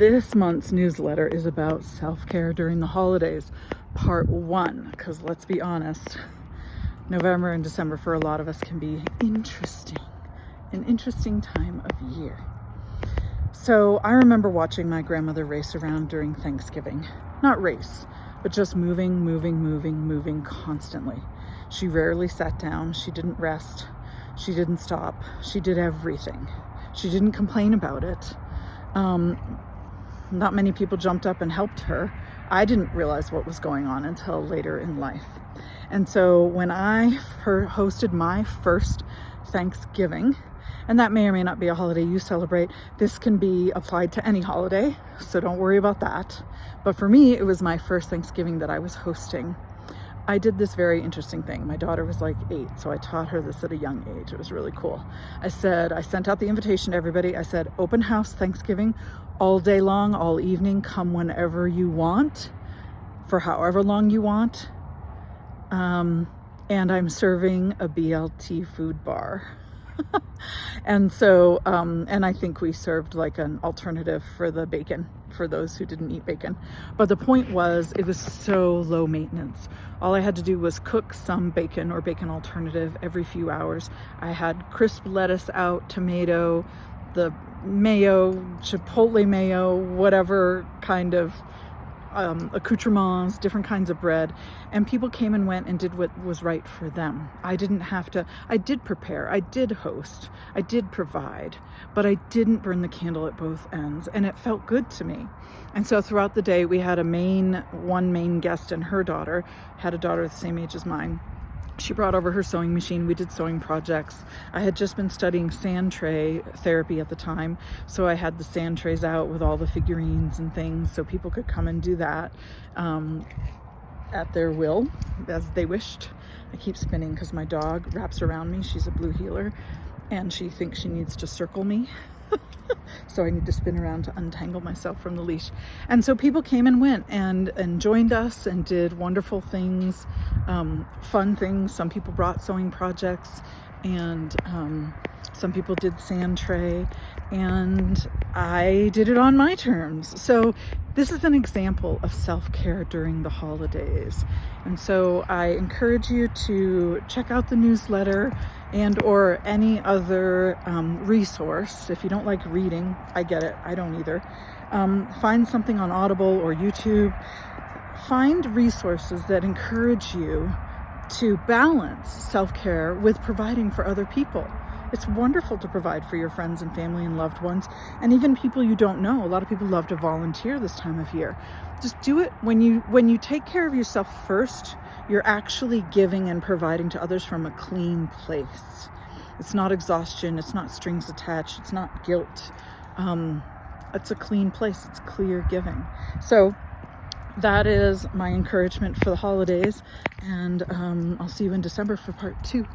This month's newsletter is about self-care during the holidays, part 1, because let's be honest, November and December for a lot of us can be an interesting time of year. So I remember watching my grandmother race around during Thanksgiving. Not race, but just moving constantly. She rarely sat down, she didn't rest, she didn't stop, she did everything. She didn't complain about it. Not many people jumped up and helped her. I didn't realize what was going on until later in life. And so when I hosted my first Thanksgiving, and that may or may not be a holiday you celebrate, this can be applied to any holiday, so don't worry about that. But for me, it was my first Thanksgiving that I was hosting. I did this very interesting thing. My daughter was like 8, so I taught her this at a young age. It was really cool. I sent out the invitation to everybody. I said, open house Thanksgiving all day long, all evening, come whenever you want, for however long you want. And I'm serving a BLT food bar. And so, and I think we served like an alternative for the bacon for those who didn't eat bacon. But the point was, it was so low maintenance. All I had to do was cook some bacon or bacon alternative every few hours. I had crisp lettuce out, tomato, the mayo, chipotle mayo, whatever kind of accoutrements, different kinds of bread, and people came and went and did what was right for them. I didn't have to. I did prepare, I did host, I did provide, but I didn't burn the candle at both ends, and it felt good to me. And so throughout the day, we had one main guest, and her daughter had a daughter the same age as mine. She brought over her sewing machine. We did sewing projects. I had just been studying sand tray therapy at the time, so I had the sand trays out with all the figurines and things so people could come and do that at their will, as they wished. I keep spinning because my dog wraps around me. She's a blue heeler, and she thinks she needs to circle me. So I need to spin around to untangle myself from the leash. And so people came and went and joined us and did wonderful things, fun things. Some people brought sewing projects, and some people did sand tray, and I did it on my terms. So this is an example of self-care during the holidays. And so I encourage you to check out the newsletter and or any other resource. If you don't like reading, I get it, I don't either. Find something on Audible or YouTube. Find resources that encourage you to balance self-care with providing for other people. It's wonderful to provide for your friends and family and loved ones, and even people you don't know. A lot of people love to volunteer this time of year. Just do it. When you take care of yourself first, you're actually giving and providing to others from a clean place. It's not exhaustion, it's not strings attached, it's not guilt. It's a clean place, it's clear giving. So that is my encouragement for the holidays, and I'll see you in December for part 2.